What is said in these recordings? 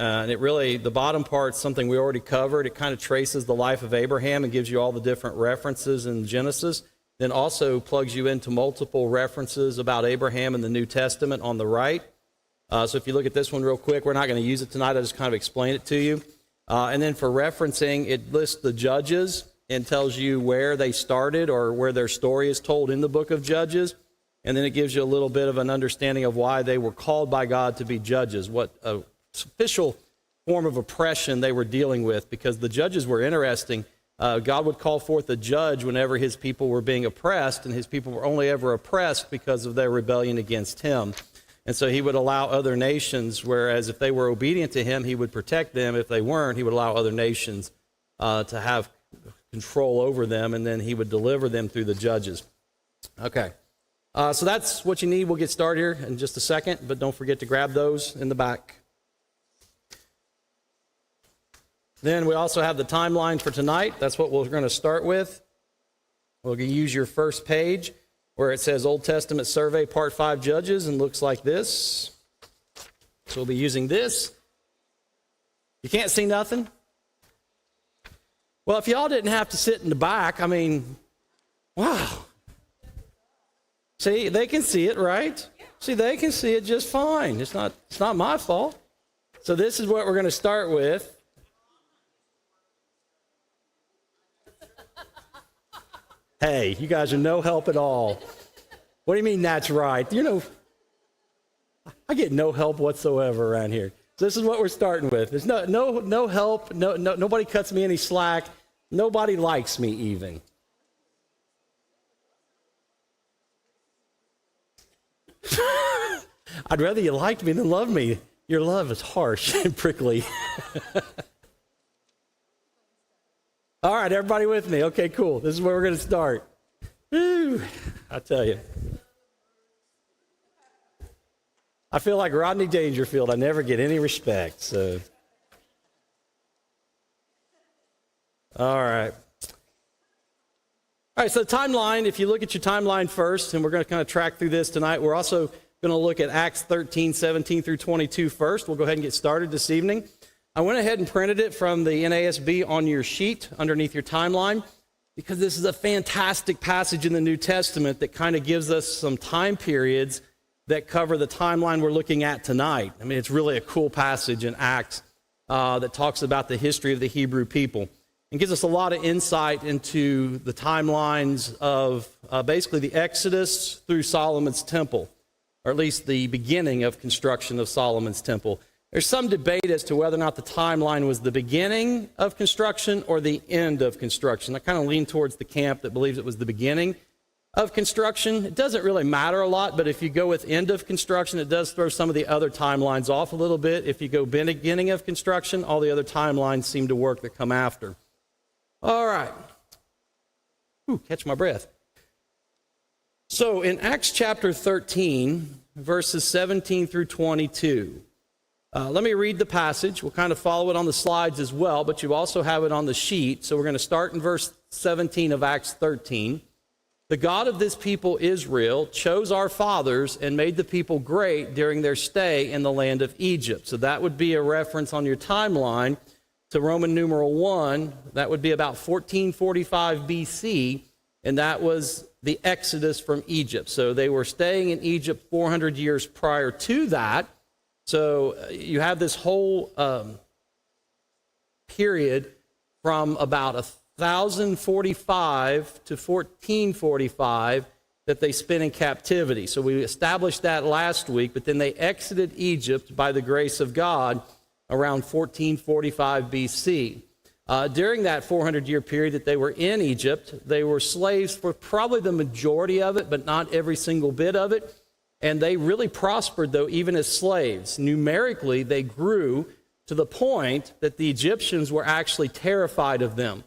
And it really, the bottom part's something we already covered. It kind of traces the life of Abraham and gives you all the different references in Genesis. Then also plugs you into multiple references about Abraham in the New Testament on the right. So if you look at this one real quick, we're not going to use it tonight. I'll just kind of explain it to you. And then for referencing, it lists the judges and tells you where they started or where their story is told in the book of Judges. And then it gives you a little bit of an understanding of why they were called by God to be judges, what official form of oppression they were dealing with, because the judges were interesting. God would call forth a judge whenever his people were being oppressed, and his people were only ever oppressed because of their rebellion against him. And so he would allow other nations, whereas if they were obedient to him, he would protect them. If they weren't, he would allow other nations to have control over them, and then he would deliver them through the judges. Okay, so that's what you need. We'll get started here in just a second, but don't forget to grab those in the back. Then we also have the timeline for tonight. That's what we're going to start with. We'll use your first page where it says Old Testament Survey Part 5 Judges, and looks like this. So we'll be using this. You can't see nothing? Well, if y'all didn't have to sit in the back, I mean, wow. See, they can see it, right? See, they can see it just fine. It's not my fault. So this is what we're going to start with. Hey, you guys are no help at all. What do you mean that's right? You know, I get no help whatsoever around here. So this is what we're starting with. There's no help. Nobody cuts me any slack. Nobody likes me even. I'd rather you liked me than loved me. Your love is harsh and prickly. All right, everybody with me? Okay, cool. This is where we're going to start. Woo, I tell you. I feel like Rodney Dangerfield. I never get any respect. So, all right. All right, so the timeline, if you look at your timeline first, and we're going to kind of track through this tonight, we're also going to look at Acts 13, 17 through 22 first. We'll go ahead and get started this evening. I went ahead and printed it from the NASB on your sheet underneath your timeline, because this is a fantastic passage in the New Testament that kind of gives us some time periods that cover the timeline we're looking at tonight. I mean, it's really a cool passage in Acts that talks about the history of the Hebrew people and gives us a lot of insight into the timelines of basically the Exodus through Solomon's temple, or at least the beginning of construction of Solomon's temple. There's some debate as to whether or not the timeline was the beginning of construction or the end of construction. I kind of lean towards the camp that believes it was the beginning of construction. It doesn't really matter a lot, but if you go with end of construction, it does throw some of the other timelines off a little bit. If you go beginning of construction, all the other timelines seem to work that come after. All right. Ooh, catch my breath. So in Acts chapter 13, verses 17 through 22, let me read the passage. We'll kind of follow it on the slides as well, but you also have it on the sheet. So we're going to start in verse 17 of Acts 13. The God of this people, Israel, chose our fathers and made the people great during their stay in the land of Egypt. So that would be a reference on your timeline to Roman numeral 1. That would be about 1445 BC, and that was the Exodus from Egypt. So they were staying in Egypt 400 years prior to that. So you have this whole period from about 1045 to 1445 that they spent in captivity. So we established that last week, but then they exited Egypt by the grace of God around 1445 BC. During that 400-year period that they were in Egypt, they were slaves for probably the majority of it, but not every single bit of it. And they really prospered, though, even as slaves. Numerically, they grew to the point that the Egyptians were actually terrified of them.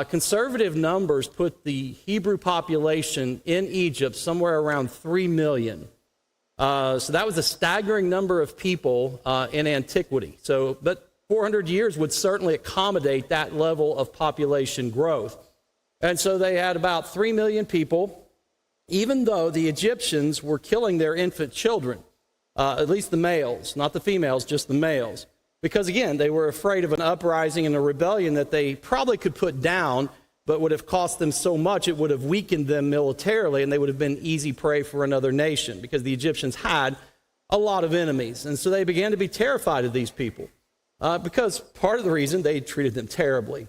Conservative numbers put the Hebrew population in Egypt somewhere around 3 million. So that was a staggering number of people in antiquity. But 400 years would certainly accommodate that level of population growth. And so they had about 3 million people, even though the Egyptians were killing their infant children, at least the males, not the females, just the males. because, again, they were afraid of an uprising and a rebellion that they probably could put down, but would have cost them so much it would have weakened them militarily, and they would have been easy prey for another nation, because the Egyptians had a lot of enemies. And so they began to be terrified of these people, because part of the reason they treated them terribly.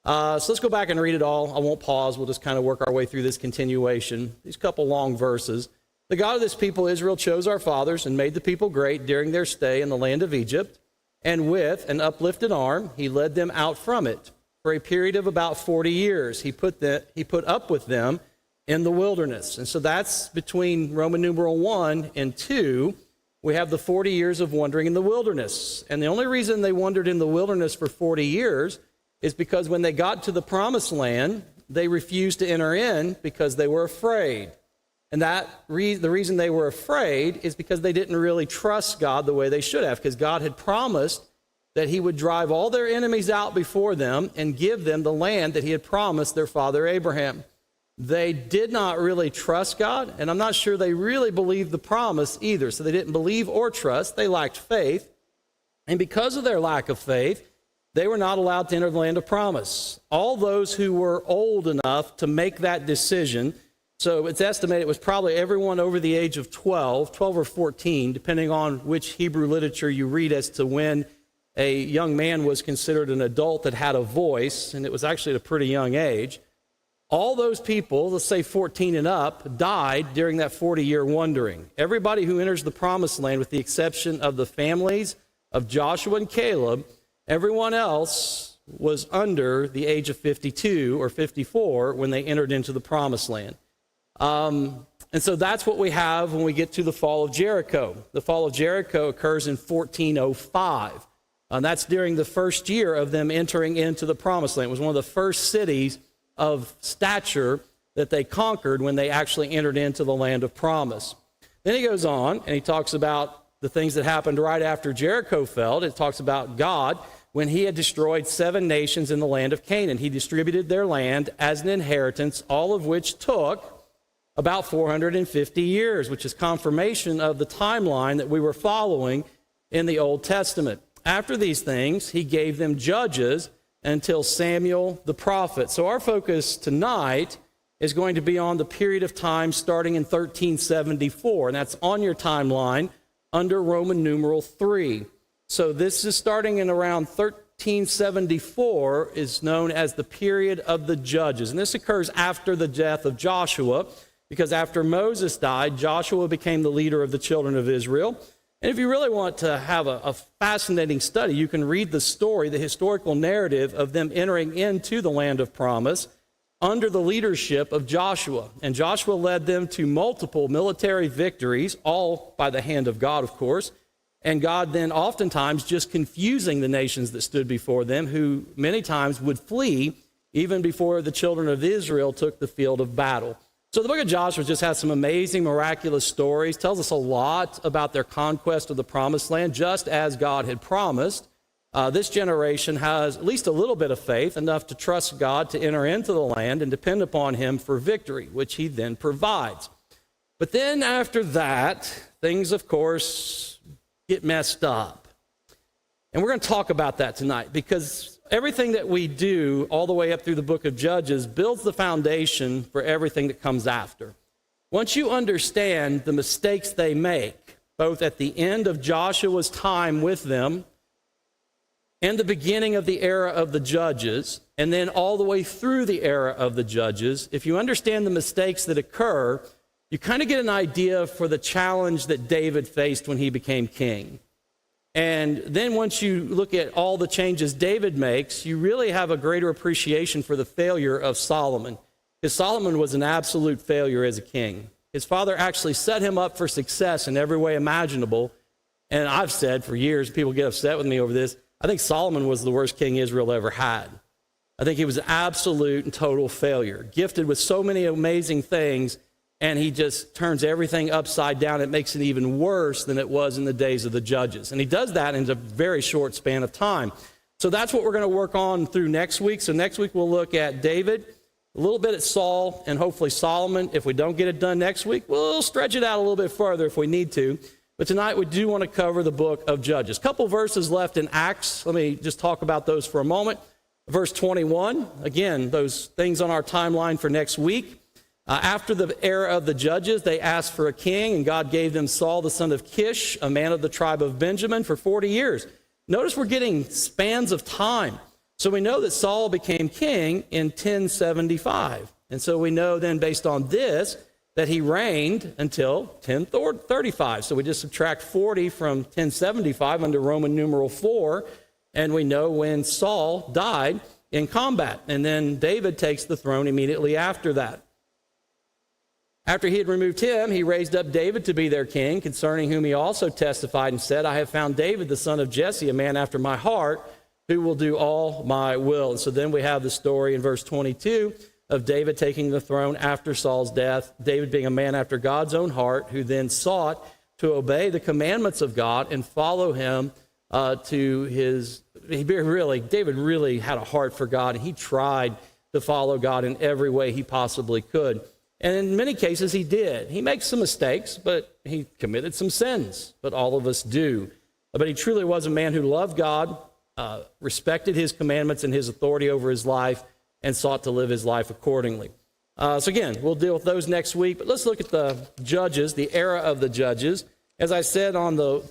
So let's go back and read it all. I won't pause. We'll just kind of work our way through this continuation, these couple long verses. The God of this people, Israel, chose our fathers and made the people great during their stay in the land of Egypt. And with an uplifted arm, he led them out from it. For a period of about 40 years, he put up with them in the wilderness. And so that's between Roman numeral 1 and 2. We have the 40 years of wandering in the wilderness. And the only reason they wandered in the wilderness for 40 years is because when they got to the promised land, they refused to enter in because they were afraid. And the reason they were afraid is because they didn't really trust God the way they should have, because God had promised that he would drive all their enemies out before them and give them the land that he had promised their father Abraham. They did not really trust God, and I'm not sure they really believed the promise either. So they didn't believe or trust. They lacked faith. And because of their lack of faith, they were not allowed to enter the land of promise. All those who were old enough to make that decision, so it's estimated it was probably everyone over the age of 12 or 14, depending on which Hebrew literature you read as to when a young man was considered an adult that had a voice, and it was actually at a pretty young age. All those people, let's say 14 and up, died during that 40-year wandering. Everybody who enters the promised land, with the exception of the families of Joshua and Caleb, everyone else was under the age of 52 or 54 when they entered into the promised land. And so that's what we have when we get to the fall of Jericho. The fall of Jericho occurs in 1405. That's during the first year of them entering into the promised land. It was one of the first cities of stature that they conquered when they actually entered into the land of promise. Then he goes on and he talks about the things that happened right after Jericho fell. It talks about God when he had destroyed 7 nations in the land of Canaan. He distributed their land as an inheritance, all of which took about 450 years, which is confirmation of the timeline that we were following in the Old Testament. After these things, he gave them judges until Samuel the prophet. So our focus tonight is going to be on the period of time starting in 1374, and that's on your timeline under Roman numeral 3. So this is starting in around 1374, is known as the period of the judges. And this occurs after the death of Joshua, because after Moses died, Joshua became the leader of the children of Israel. And if you really want to have a fascinating study, you can read the story, the historical narrative of them entering into the land of promise under the leadership of Joshua. And Joshua led them to multiple military victories, all by the hand of God, of course. And God then oftentimes just confusing the nations that stood before them, who many times would flee even before the children of Israel took the field of battle. So the book of Joshua just has some amazing, miraculous stories, tells us a lot about their conquest of the promised land, just as God had promised. This generation has at least a little bit of faith, enough to trust God to enter into the land and depend upon him for victory, which he then provides. But then after that, things, of course, get messed up. And we're going to talk about that tonight, because everything that we do all the way up through the book of Judges builds the foundation for everything that comes after. Once you understand the mistakes they make, both at the end of Joshua's time with them and the beginning of the era of the Judges, and then all the way through the era of the Judges, if you understand the mistakes that occur, you kind of get an idea for the challenge that David faced when he became king. And then once you look at all the changes David makes, you really have a greater appreciation for the failure of Solomon. Because Solomon was an absolute failure as a king. His father actually set him up for success in every way imaginable. And I've said for years, people get upset with me over this, I think Solomon was the worst king Israel ever had. I think he was an absolute and total failure, gifted with so many amazing things, and he just turns everything upside down. It makes it even worse than it was in the days of the Judges. And he does that in a very short span of time. So that's what we're going to work on through next week. So next week we'll look at David, a little bit at Saul, and hopefully Solomon. If we don't get it done next week, we'll stretch it out a little bit further if we need to. But tonight we do want to cover the book of Judges. A couple verses left in Acts. Let me just talk about those for a moment. Verse 21, again, those things on our timeline for next week. After the era of the judges, they asked for a king, and God gave them Saul, the son of Kish, a man of the tribe of Benjamin, for 40 years. Notice we're getting spans of time. So we know that Saul became king in 1075. And so we know then, based on this, that he reigned until 1035. So we just subtract 40 from 1075 under Roman numeral 4, and we know when Saul died in combat. And then David takes the throne immediately after that. After he had removed him, he raised up David to be their king, concerning whom he also testified and said, I have found David, the son of Jesse, a man after my heart, who will do all my will. And so then we have the story in verse 22 of David taking the throne after Saul's death, David being a man after God's own heart, who then sought to obey the commandments of God and follow him to his... David really had a heart for God, and he tried to follow God in every way he possibly could. And in many cases, he did. He makes some mistakes, but he committed some sins. But all of us do. But he truly was a man who loved God, respected his commandments and his authority over his life, and sought to live his life accordingly. So again, we'll deal with those next week. But let's look at the judges, the era of the judges. As I said on the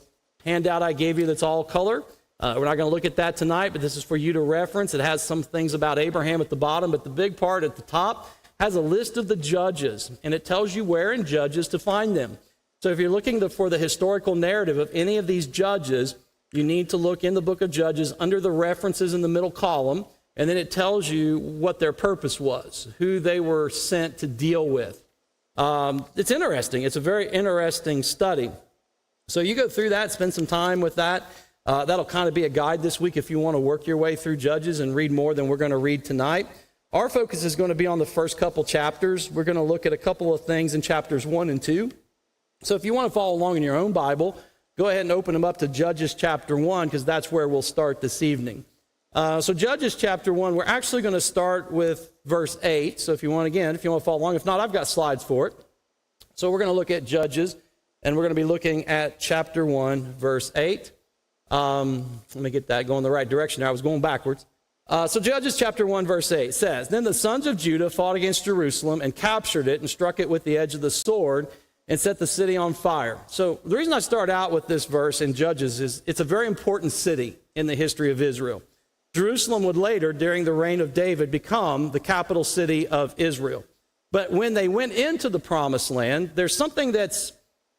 handout I gave you that's all color, we're not going to look at that tonight, but this is for you to reference. It has some things about Abraham at the bottom, but the big part at the top has a list of the judges, and it tells you where in Judges to find them. So if you're looking for the historical narrative of any of these judges, you need to look in the book of Judges under the references in the middle column, and then it tells you what their purpose was, who they were sent to deal with. It's interesting. It's a very interesting study. So you go through that, spend some time with that. That'll kind of be a guide this week if you want to work your way through Judges and read more than we're going to read tonight. Our focus is going to be on the first couple chapters. We're going to look at a couple of things in chapters 1 and 2. So if you want to follow along in your own Bible, go ahead and open them up to Judges chapter 1, because that's where we'll start this evening. So Judges chapter 1, we're actually going to start with verse 8. So if you want to follow along. If not, I've got slides for it. So we're going to look at Judges, and we're going to be looking at chapter 1, verse 8. Let me get that going the right direction. I was going backwards. So Judges chapter 1, verse 8 says, Then the sons of Judah fought against Jerusalem and captured it and struck it with the edge of the sword and set the city on fire. So the reason I start out with this verse in Judges is it's a very important city in the history of Israel. Jerusalem would later, during the reign of David, become the capital city of Israel. But when they went into the promised land, there's something that's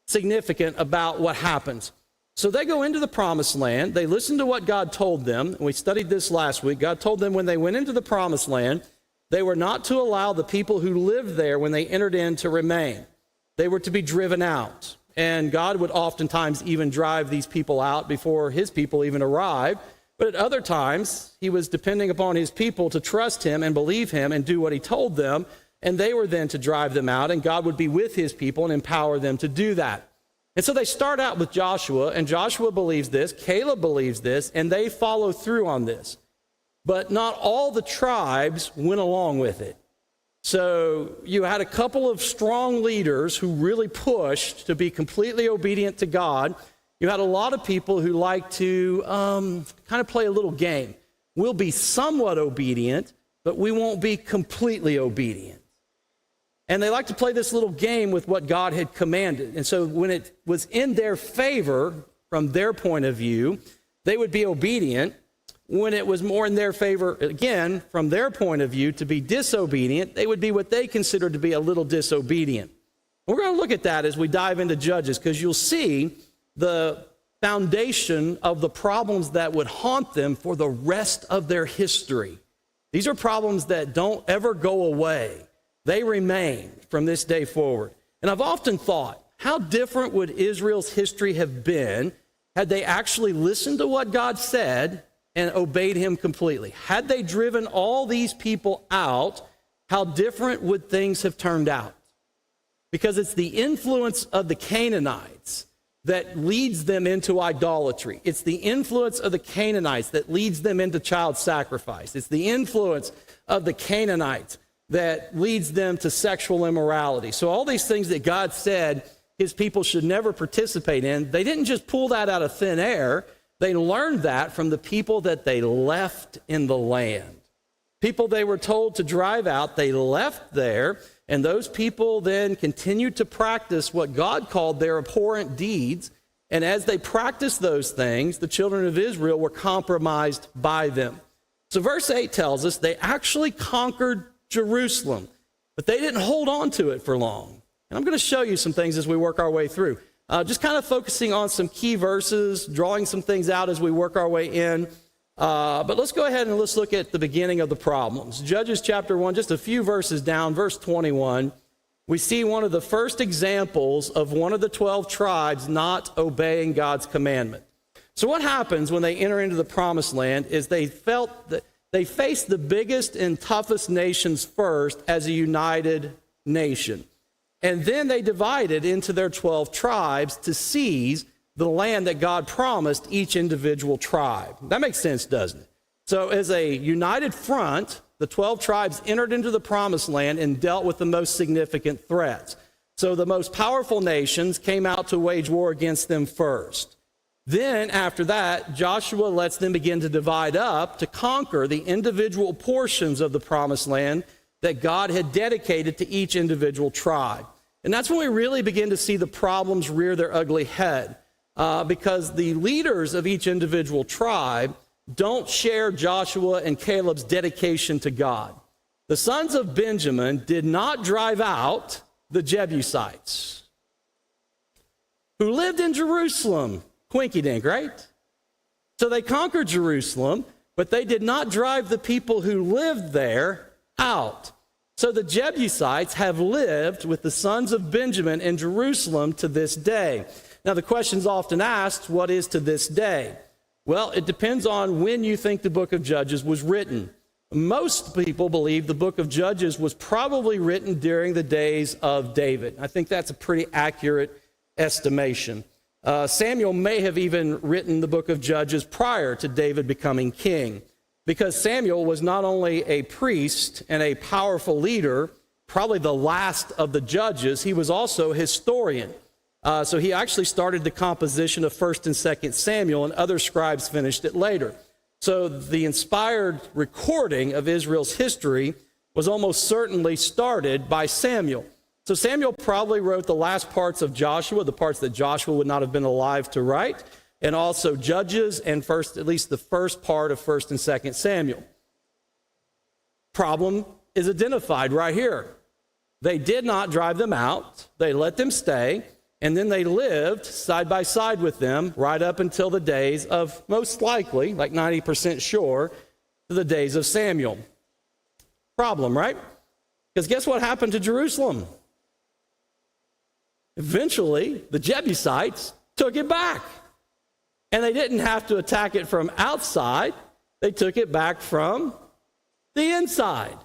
significant about what happens. So they go into the promised land. They listen to what God told them. And we studied this last week. God told them when they went into the promised land, they were not to allow the people who lived there when they entered in to remain. They were to be driven out. And God would oftentimes even drive these people out before his people even arrived. But at other times, he was depending upon his people to trust him and believe him and do what he told them. And they were then to drive them out. And God would be with his people and empower them to do that. And so they start out with Joshua, and Joshua believes this, Caleb believes this, and they follow through on this. But not all the tribes went along with it. So you had a couple of strong leaders who really pushed to be completely obedient to God. You had a lot of people who like to kind of play a little game. We'll be somewhat obedient, but we won't be completely obedient. And they like to play this little game with what God had commanded. And so when it was in their favor, from their point of view, they would be obedient. When it was more in their favor, again, from their point of view, to be disobedient, they would be what they considered to be a little disobedient. We're going to look at that as we dive into Judges, because you'll see the foundation of the problems that would haunt them for the rest of their history. These are problems that don't ever go away. They remain from this day forward. And I've often thought, how different would Israel's history have been had they actually listened to what God said and obeyed him completely? Had they driven all these people out, how different would things have turned out? Because it's the influence of the Canaanites that leads them into idolatry. It's the influence of the Canaanites that leads them into child sacrifice. It's the influence of the Canaanites that leads them to sexual immorality. So all these things that God said his people should never participate in, they didn't just pull that out of thin air. They learned that from the people that they left in the land. People they were told to drive out, they left there, and those people then continued to practice what God called their abhorrent deeds. And as they practiced those things, the children of Israel were compromised by them. So verse 8 tells us they actually conquered Jerusalem, but they didn't hold on to it for long. And I'm going to show you some things as we work our way through. Just kind of focusing on some key verses, drawing some things out as we work our way in. But let's go ahead and let's look at the beginning of the problems. Judges chapter 1, just a few verses down, verse 21. We see one of the first examples of one of the 12 tribes not obeying God's commandment. So what happens when they enter into the promised land is they felt that they faced the biggest and toughest nations first as a united nation. And then they divided into their 12 tribes to seize the land that God promised each individual tribe. That makes sense, doesn't it? So as a united front, the 12 tribes entered into the promised land and dealt with the most significant threats. So the most powerful nations came out to wage war against them first. Then after that, Joshua lets them begin to divide up to conquer the individual portions of the promised land that God had dedicated to each individual tribe. And that's when we really begin to see the problems rear their ugly head, because the leaders of each individual tribe don't share Joshua and Caleb's dedication to God. The sons of Benjamin did not drive out the Jebusites, who lived in Jerusalem. Quinky dink, right? So they conquered Jerusalem, but they did not drive the people who lived there out. So the Jebusites have lived with the sons of Benjamin in Jerusalem to this day. Now the question is often asked, what is to this day? Well, it depends on when you think the book of Judges was written. Most people believe the book of Judges was probably written during the days of David. I think that's a pretty accurate estimation. Samuel may have even written the book of Judges prior to David becoming king, because Samuel was not only a priest and a powerful leader, probably the last of the judges, he was also a historian. So he actually started the composition of 1st and 2nd Samuel, and other scribes finished it later. So the inspired recording of Israel's history was almost certainly started by Samuel. So Samuel probably wrote the last parts of Joshua, the parts that Joshua would not have been alive to write, and also Judges and at least the first part of 1st and 2nd Samuel. Problem is identified right here. They did not drive them out. They let them stay, and then they lived side by side with them right up until the days of, most likely, like 90% sure, the days of Samuel. Problem, right? Because guess what happened to Jerusalem? Eventually, the Jebusites took it back. And they didn't have to attack it from outside. They took it back from the inside.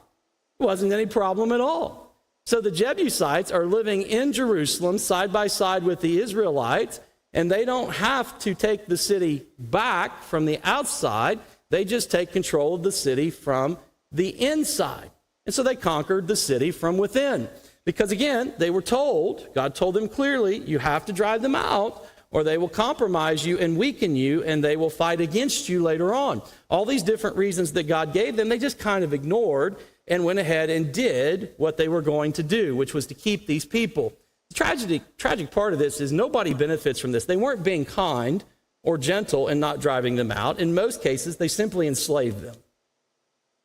It wasn't any problem at all. So the Jebusites are living in Jerusalem side by side with the Israelites, and they don't have to take the city back from the outside. They just take control of the city from the inside. And so they conquered the city from within. Because again, they were told, God told them clearly, you have to drive them out, or they will compromise you and weaken you, and they will fight against you later on. All these different reasons that God gave them, they just kind of ignored and went ahead and did what they were going to do, which was to keep these people. The tragic part of this is nobody benefits from this. They weren't being kind or gentle in not driving them out. In most cases, they simply enslaved them.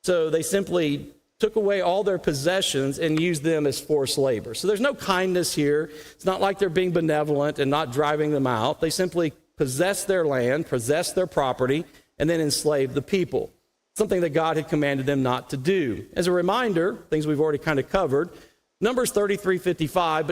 So they simply took away all their possessions and used them as forced labor. So there's no kindness here. It's not like they're being benevolent and not driving them out. They simply possessed their land, possessed their property, and then enslaved the people, something that God had commanded them not to do. As a reminder, things we've already kind of covered, Numbers 33:55,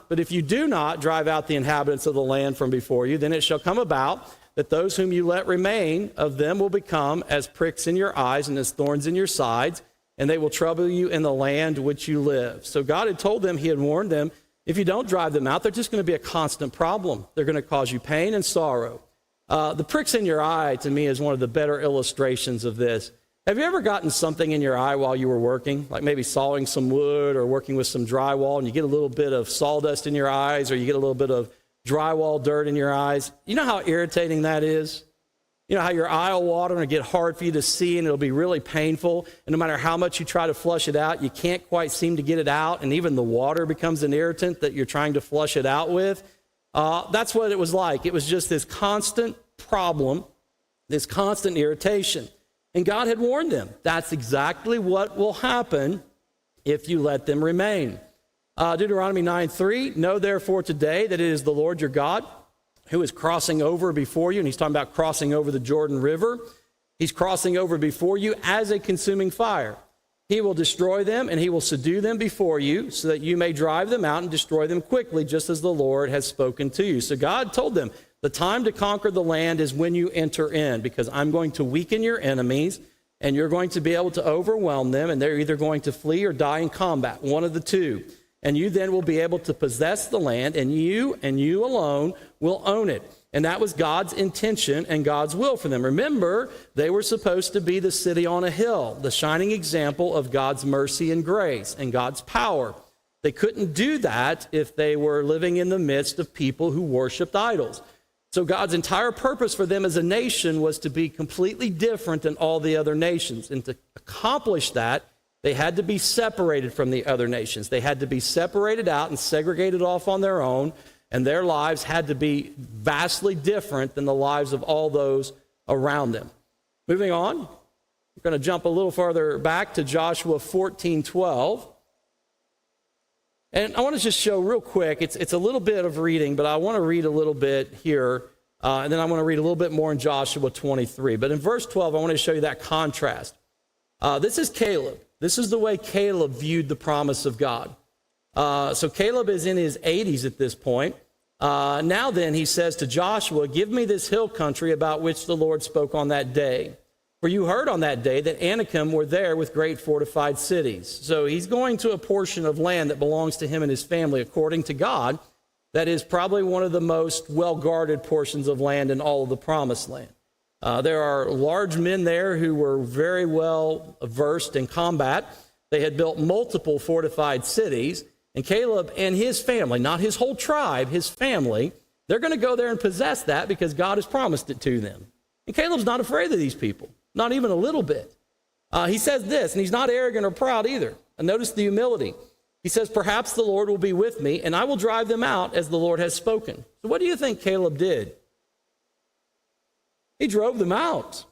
but if you do not drive out the inhabitants of the land from before you, then it shall come about that those whom you let remain of them will become as pricks in your eyes and as thorns in your sides, and they will trouble you in the land which you live. So God had told them, he had warned them, if you don't drive them out, they're just going to be a constant problem. They're going to cause you pain and sorrow. The pricks in your eye, to me, is one of the better illustrations of this. Have you ever gotten something in your eye while you were working, like maybe sawing some wood or working with some drywall, and you get a little bit of sawdust in your eyes, or you get a little bit of drywall dirt in your eyes? You know how irritating that is? You know how your eye will water and get hard for you to see, and it'll be really painful, and no matter how much you try to flush it out, you can't quite seem to get it out, and even the water becomes an irritant that you're trying to flush it out with. That's what it was like. It was just this constant problem, this constant irritation. And God had warned them. That's exactly what will happen if you let them remain. Deuteronomy 9:3, know therefore today that it is the Lord your God who is crossing over before you. And he's talking about crossing over the Jordan River. He's crossing over before you as a consuming fire. He will destroy them and he will subdue them before you so that you may drive them out and destroy them quickly, just as the Lord has spoken to you. So God told them, the time to conquer the land is when you enter in, because I'm going to weaken your enemies and you're going to be able to overwhelm them, and they're either going to flee or die in combat, one of the two. And you then will be able to possess the land, and you alone will own it. And that was God's intention and God's will for them. Remember, they were supposed to be the city on a hill, the shining example of God's mercy and grace and God's power. They couldn't do that if they were living in the midst of people who worshiped idols. So God's entire purpose for them as a nation was to be completely different than all the other nations. And to accomplish that, they had to be separated from the other nations. They had to be separated out and segregated off on their own, and their lives had to be vastly different than the lives of all those around them. Moving on, we're going to jump a little farther back to Joshua 14:12. And I want to just show real quick, it's a little bit of reading, but I want to read a little bit here, and then I want to read a little bit more in Joshua 23. But in verse 12, I want to show you that contrast. This is Caleb. This is the way Caleb viewed the promise of God. So Caleb is in his 80s at this point. Now then, he says to Joshua, give me this hill country about which the Lord spoke on that day. For you heard on that day that Anakim were there with great fortified cities. So he's going to a portion of land that belongs to him and his family, according to God. That is probably one of the most well-guarded portions of land in all of the promised land. There are large men there who were very well versed in combat. They had built multiple fortified cities. And Caleb and his family, not his whole tribe, his family, they're going to go there and possess that because God has promised it to them. And Caleb's not afraid of these people. Not even a little bit. He says this, and he's not arrogant or proud either. And notice the humility. He says, perhaps the Lord will be with me, and I will drive them out as the Lord has spoken. So what do you think Caleb did? He drove them out.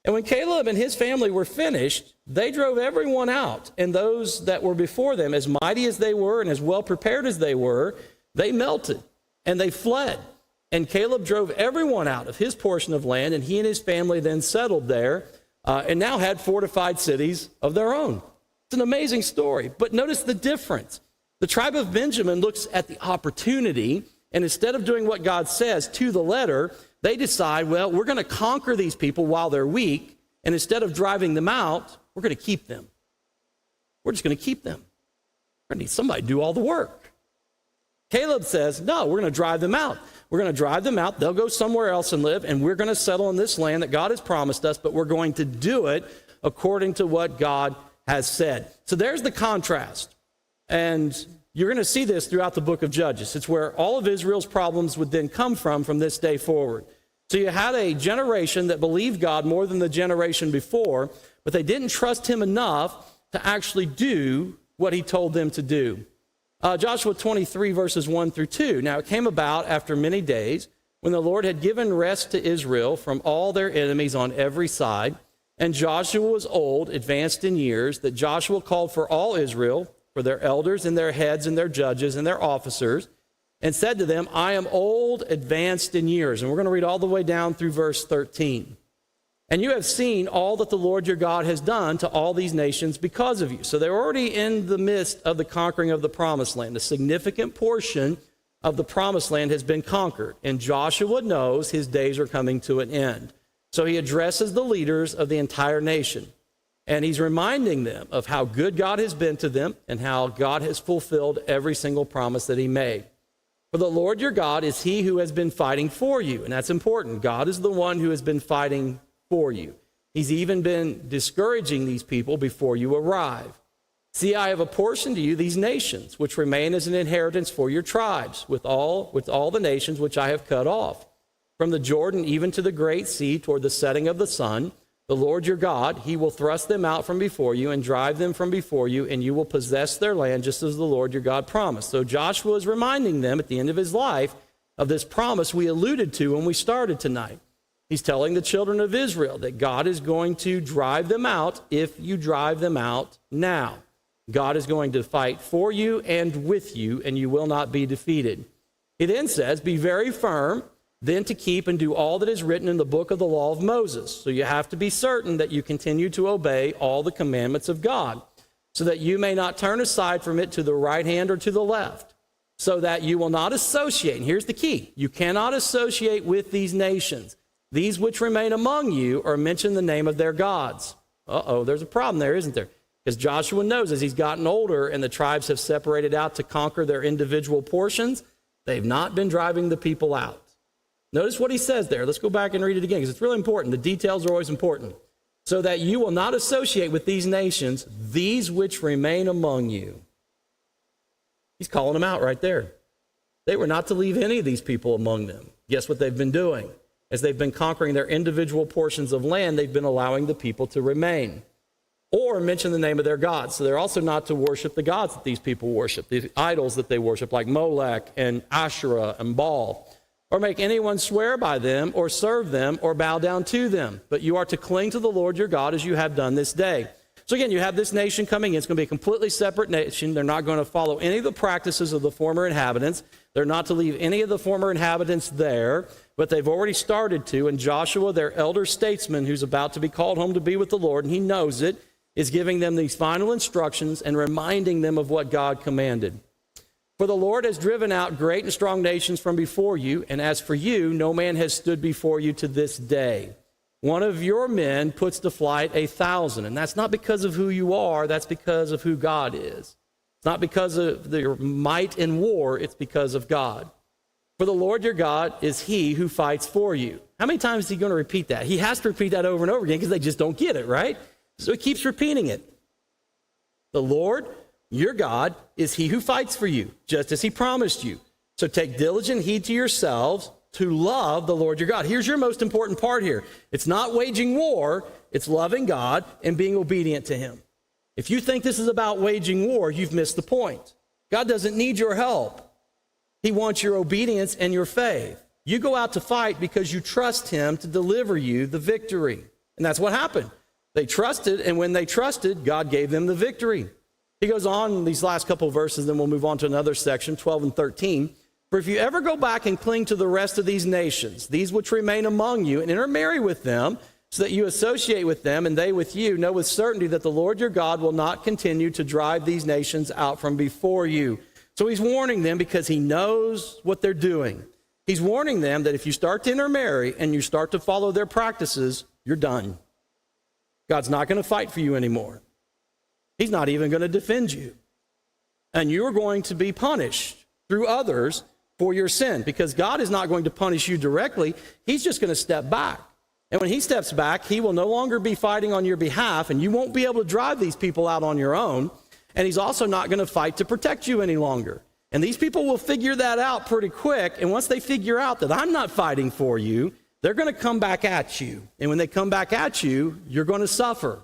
And when Caleb and his family were finished, they drove everyone out. And those that were before them, as mighty as they were and as well prepared as they were, they melted and they fled. And Caleb drove everyone out of his portion of land, and he and his family then settled there and now had fortified cities of their own. It's an amazing story. But notice the difference. The tribe of Benjamin looks at the opportunity, and instead of doing what God says to the letter, they decide, well, we're going to conquer these people while they're weak, and instead of driving them out, we're going to keep them. We're just going to keep them. We're going to need somebody to do all the work. Caleb says, no, we're going to drive them out. We're going to drive them out. They'll go somewhere else and live, and we're going to settle in this land that God has promised us, but we're going to do it according to what God has said. So there's the contrast. And you're going to see this throughout the book of Judges. It's where all of Israel's problems would then come from this day forward. So you had a generation that believed God more than the generation before, but they didn't trust him enough to actually do what he told them to do. Joshua 23, verses 1 through 2. Now it came about after many days when the Lord had given rest to Israel from all their enemies on every side, and Joshua was old, advanced in years, that Joshua called for all Israel, for their elders and their heads and their judges and their officers, and said to them, I am old, advanced in years. And we're going to read all the way down through verse 13. And you have seen all that the Lord your God has done to all these nations because of you. So they're already in the midst of the conquering of the promised land. A significant portion of the promised land has been conquered. And Joshua knows his days are coming to an end. So he addresses the leaders of the entire nation. And he's reminding them of how good God has been to them and how God has fulfilled every single promise that he made. For the Lord your God is he who has been fighting for you. And that's important. God is the one who has been fighting for you. He's even been discouraging these people before you arrive. See, I have apportioned to you these nations, which remain as an inheritance for your tribes, with all the nations which I have cut off. From the Jordan even to the great sea, toward the setting of the sun, the Lord your God, he will thrust them out from before you and drive them from before you, and you will possess their land just as the Lord your God promised. So Joshua is reminding them at the end of his life of this promise we alluded to when we started tonight. He's telling the children of Israel that God is going to drive them out if you drive them out now. God is going to fight for you and with you, and you will not be defeated. He then says, be very firm, then to keep and do all that is written in the book of the law of Moses. So you have to be certain that you continue to obey all the commandments of God, so that you may not turn aside from it to the right hand or to the left, so that you will not associate. And here's the key. You cannot associate with these nations. These which remain among you are mentioned the name of their gods. There's a problem there, isn't there? Because Joshua knows as he's gotten older and the tribes have separated out to conquer their individual portions, they've not been driving the people out. Notice what he says there. Let's go back and read it again because it's really important. The details are always important. So that you will not associate with these nations, these which remain among you. He's calling them out right there. They were not to leave any of these people among them. Guess what they've been doing? As they've been conquering their individual portions of land, they've been allowing the people to remain. Or mention the name of their gods. So they're also not to worship the gods that these people worship, the idols that they worship, like Molech and Asherah and Baal. Or make anyone swear by them, or serve them, or bow down to them. But you are to cling to the Lord your God as you have done this day. So again, you have this nation coming in. It's going to be a completely separate nation. They're not going to follow any of the practices of the former inhabitants. They're not to leave any of the former inhabitants there, but they've already started to. And Joshua, their elder statesman, who's about to be called home to be with the Lord, and he knows it, is giving them these final instructions and reminding them of what God commanded. For the Lord has driven out great and strong nations from before you, and as for you, no man has stood before you to this day. One of your men puts to flight 1,000, and that's not because of who you are, that's because of who God is. It's not because of your might in war, it's because of God. For the Lord your God is he who fights for you. How many times is he going to repeat that? He has to repeat that over and over again because they just don't get it, right? So he keeps repeating it. The Lord your God is he who fights for you, just as he promised you. So take diligent heed to yourselves to love the Lord your God. Here's your most important part here. It's not waging war, it's loving God and being obedient to him. If you think this is about waging war, you've missed the point. God doesn't need your help. He wants your obedience and your faith. You go out to fight because you trust him to deliver you the victory. And that's what happened. They trusted, and when they trusted, God gave them the victory. He goes on in these last couple of verses, then we'll move on to another section, 12 and 13. For if you ever go back and cling to the rest of these nations, these which remain among you, and intermarry with them, so that you associate with them and they with you, know with certainty that the Lord your God will not continue to drive these nations out from before you. So he's warning them because he knows what they're doing. He's warning them that if you start to intermarry and you start to follow their practices, you're done. God's not going to fight for you anymore. He's not even going to defend you. And you're going to be punished through others for your sin, because God is not going to punish you directly. He's just going to step back. And when he steps back, he will no longer be fighting on your behalf, and you won't be able to drive these people out on your own. And he's also not going to fight to protect you any longer. And these people will figure that out pretty quick. And once they figure out that I'm not fighting for you, they're going to come back at you. And when they come back at you, you're going to suffer.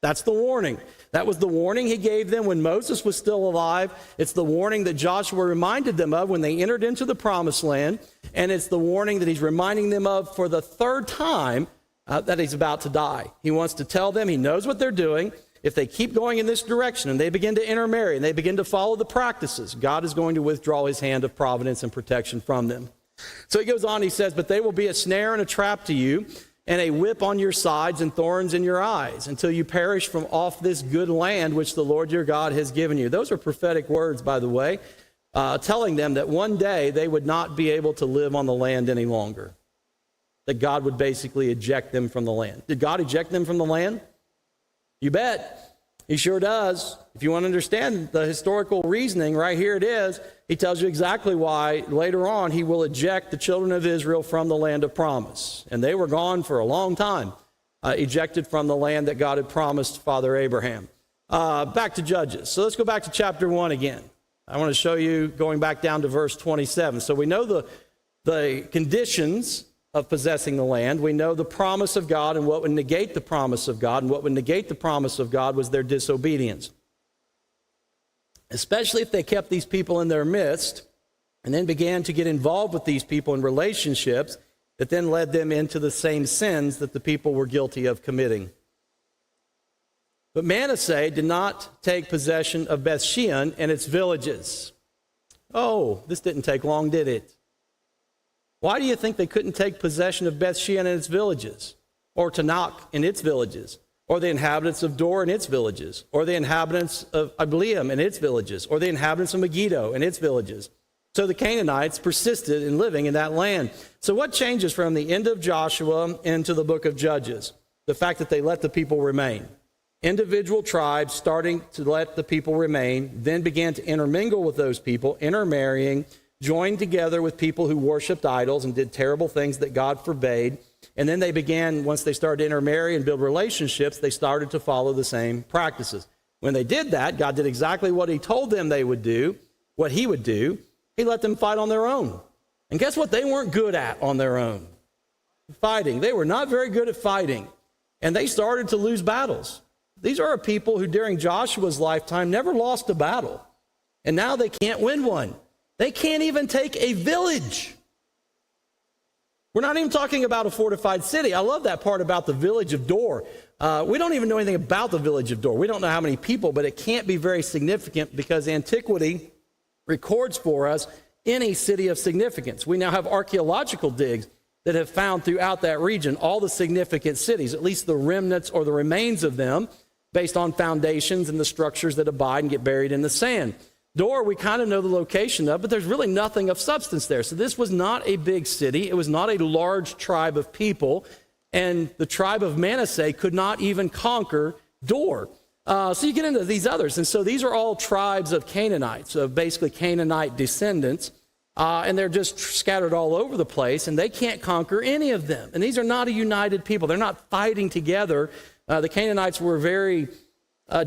That's the warning. That was the warning he gave them when Moses was still alive. It's the warning that Joshua reminded them of when they entered into the promised land. And it's the warning that he's reminding them of for the third time that he's about to die. He wants to tell them, he knows what they're doing. If they keep going in this direction and they begin to intermarry and they begin to follow the practices, God is going to withdraw his hand of providence and protection from them. So he goes on, he says, but they will be a snare and a trap to you, and a whip on your sides and thorns in your eyes, until you perish from off this good land which the Lord your God has given you. Those are prophetic words, by the way, telling them that one day they would not be able to live on the land any longer, that God would basically eject them from the land. Did God eject them from the land? You bet. He sure does. If you want to understand the historical reasoning, right here it is. He tells you exactly why later on he will eject the children of Israel from the land of promise. And they were gone for a long time. ejected from the land that God had promised Father Abraham. Back to Judges. So let's go back to chapter 1 again. I want to show you going back down to verse 27. So we know the conditions of possessing the land. We know the promise of God and what would negate the promise of God. And what would negate the promise of God was their disobedience. Especially if they kept these people in their midst and then began to get involved with these people in relationships that then led them into the same sins that the people were guilty of committing. But Manasseh did not take possession of Bethshean and its villages. Oh, this didn't take long, did it? Why do you think they couldn't take possession of Bethshean and its villages? Or Tanakh and its villages? Or the inhabitants of Dor and its villages? Or the inhabitants of Ibleam and its villages? Or the inhabitants of Megiddo and its villages? So the Canaanites persisted in living in that land. So what changes from the end of Joshua into the book of Judges? The fact that they let the people remain. Individual tribes starting to let the people remain, then began to intermingle with those people, intermarrying, joined together with people who worshiped idols and did terrible things that God forbade. And then they began, once they started to intermarry and build relationships, they started to follow the same practices. When they did that, God did exactly what he told them they would do, what he would do. He let them fight on their own. And guess what they weren't good at on their own? Fighting. They were not very good at fighting. And they started to lose battles. These are a people who during Joshua's lifetime never lost a battle. And now they can't win one. They can't even take a village. We're not even talking about a fortified city. I love that part about the village of Dor. We don't even know anything about the village of Dor. We don't know how many people, but it can't be very significant because antiquity records for us any city of significance. We now have archaeological digs that have found throughout that region all the significant cities, at least the remnants or the remains of them, based on foundations and the structures that abide and get buried in the sand. Dor, we kind of know the location of, but there's really nothing of substance there. So this was not a big city. It was not a large tribe of people. And the tribe of Manasseh could not even conquer Dor. So you get into these others. And so these are all tribes of Canaanites, of basically Canaanite descendants. And they're just scattered all over the place, and they can't conquer any of them. And these are not a united people. They're not fighting together. The Canaanites were very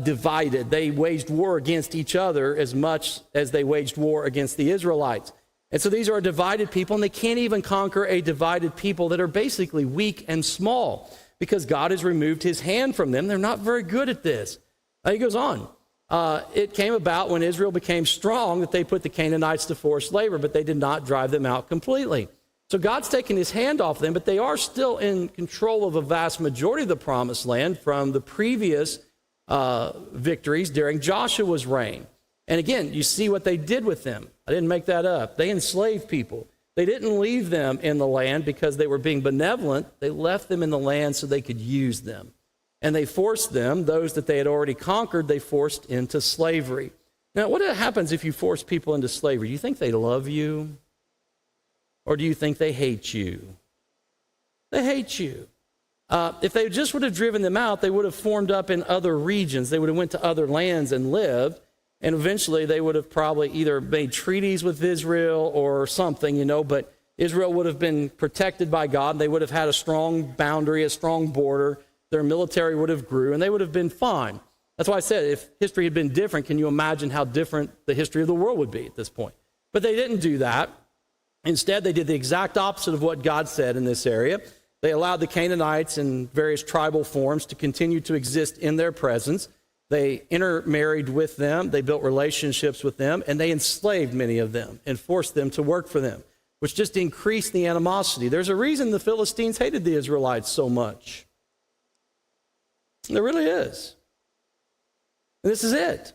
divided. They waged war against each other as much as they waged war against the Israelites. And so these are a divided people, and they can't even conquer a divided people that are basically weak and small because God has removed his hand from them. They're not very good at this. He goes on. It came about when Israel became strong that they put the Canaanites to forced labor, but they did not drive them out completely. So God's taken his hand off them, but they are still in control of a vast majority of the promised land from the previous victories during Joshua's reign. And again, you see what they did with them. I didn't make that up. They enslaved people. They didn't leave them in the land because they were being benevolent. They left them in the land so they could use them. And they forced them, those that they had already conquered, they forced into slavery. Now, what happens if you force people into slavery? Do you think they love you? Or do you think they hate you? They hate you. If they just would have driven them out, they would have formed up in other regions. They would have went to other lands and lived. And eventually they would have probably either made treaties with Israel or something, but Israel would have been protected by God. They would have had a strong boundary, a strong border. Their military would have grew, and they would have been fine. That's why I said if history had been different, can you imagine how different the history of the world would be at this point? But they didn't do that. Instead, they did the exact opposite of what God said in this area. They allowed the Canaanites in various tribal forms to continue to exist in their presence. They intermarried with them, they built relationships with them, and they enslaved many of them and forced them to work for them, which just increased the animosity. There's a reason the Philistines hated the Israelites so much. There really is. And this is it.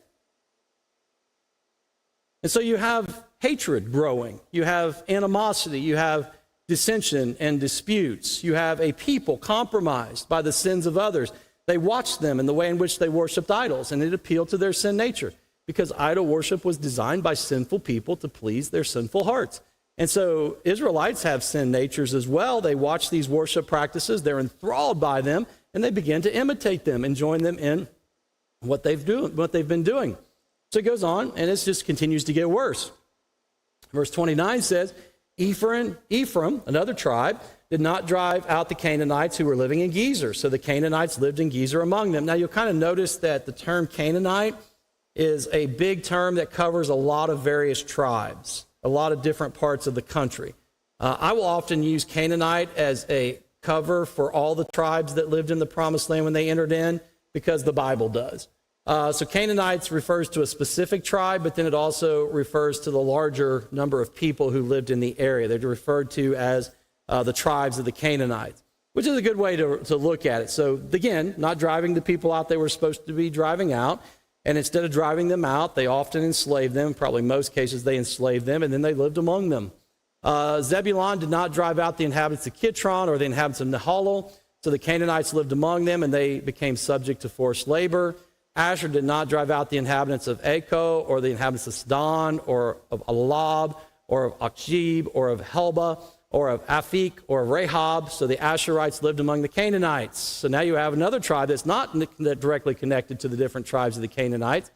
And so you have hatred growing. You have animosity. You have dissension and disputes. You have a people compromised by the sins of others. They watched them in the way in which they worshiped idols, and it appealed to their sin nature because idol worship was designed by sinful people to please their sinful hearts. And so Israelites have sin natures as well. They watch these worship practices. They're enthralled by them, and they begin to imitate them and join them in what they've been doing. So it goes on, and it just continues to get worse. Verse 29 says, Ephraim, another tribe, did not drive out the Canaanites who were living in Gezer. So the Canaanites lived in Gezer among them. Now you'll kind of notice that the term Canaanite is a big term that covers a lot of various tribes, a lot of different parts of the country. I will often use Canaanite as a cover for all the tribes that lived in the Promised Land when they entered in, because the Bible does. So Canaanites refers to a specific tribe, but then it also refers to the larger number of people who lived in the area. They're referred to as the tribes of the Canaanites, which is a good way to look at it. So again, not driving the people out they were supposed to be driving out. And instead of driving them out, they often enslaved them. Probably most cases they enslaved them, and then they lived among them. Zebulun did not drive out the inhabitants of Kitron or the inhabitants of Nahalol. So the Canaanites lived among them, and they became subject to forced labor. Asher did not drive out the inhabitants of Echo or the inhabitants of Sidon or of Alab or of Akshib or of Helba or of Aphik or of Rehob. So the Asherites lived among the Canaanites. So now you have another tribe that's not directly connected to the different tribes of the Canaanites,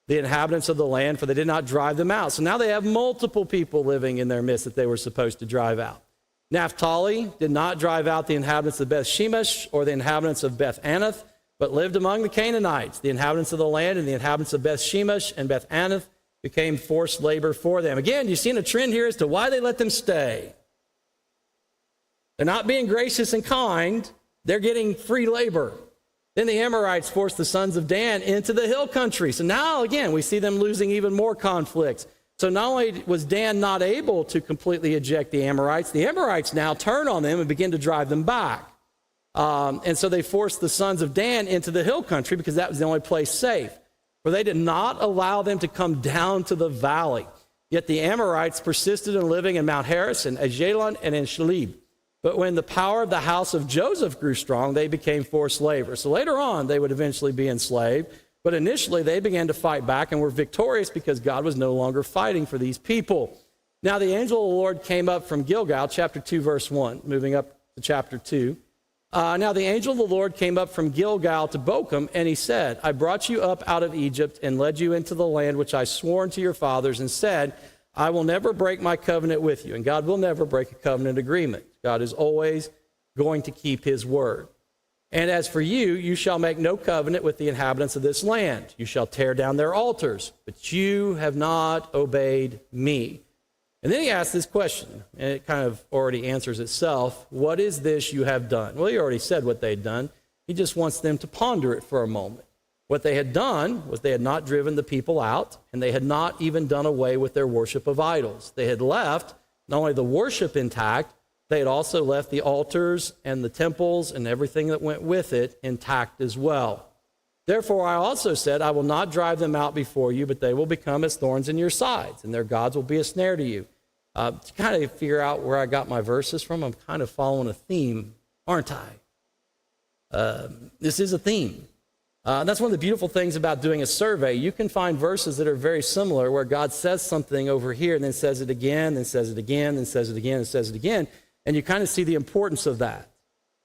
the inhabitants of the land, for they did not drive them out. So now they have multiple people living in their midst that they were supposed to drive out. Naphtali did not drive out the inhabitants of Beth Shemesh or the inhabitants of Beth Anath, but lived among the Canaanites. The inhabitants of the land and the inhabitants of Beth Shemesh and Beth Anath became forced labor for them. Again, you've seen a trend here as to why they let them stay. They're not being gracious and kind. They're getting free labor. Then the Amorites forced the sons of Dan into the hill country. So now, again, we see them losing even more conflicts. So not only was Dan not able to completely eject the Amorites now turn on them and begin to drive them back. And so they forced the sons of Dan into the hill country because that was the only place safe. For they did not allow them to come down to the valley. Yet the Amorites persisted in living in Mount Heres and Ajalon and in Shalib. But when the power of the house of Joseph grew strong, they became forced laborers. So later on, they would eventually be enslaved. But initially, they began to fight back and were victorious because God was no longer fighting for these people. Now the angel of the Lord came up from Gilgal, chapter 2, verse 1, moving up to chapter 2. Now the angel of the Lord came up from Gilgal to Bochum, and he said, I brought you up out of Egypt and led you into the land which I swore unto your fathers and said, I will never break my covenant with you. And God will never break a covenant agreement. God is always going to keep his word. And as for you, you shall make no covenant with the inhabitants of this land. You shall tear down their altars, but you have not obeyed me. And then he asks this question, and it kind of already answers itself. What is this you have done? Well, he already said what they'd done. He just wants them to ponder it for a moment. What they had done was they had not driven the people out, and they had not even done away with their worship of idols. They had left not only the worship intact, they had also left the altars and the temples and everything that went with it intact as well. Therefore, I also said, I will not drive them out before you, but they will become as thorns in your sides, and their gods will be a snare to you. To kind of figure out where I got my verses from, I'm kind of following a theme, aren't I? This is a theme. That's one of the beautiful things about doing a survey. You can find verses that are very similar where God says something over here and then says it again, then says it again, then says it again, and says it again. And you kind of see the importance of that.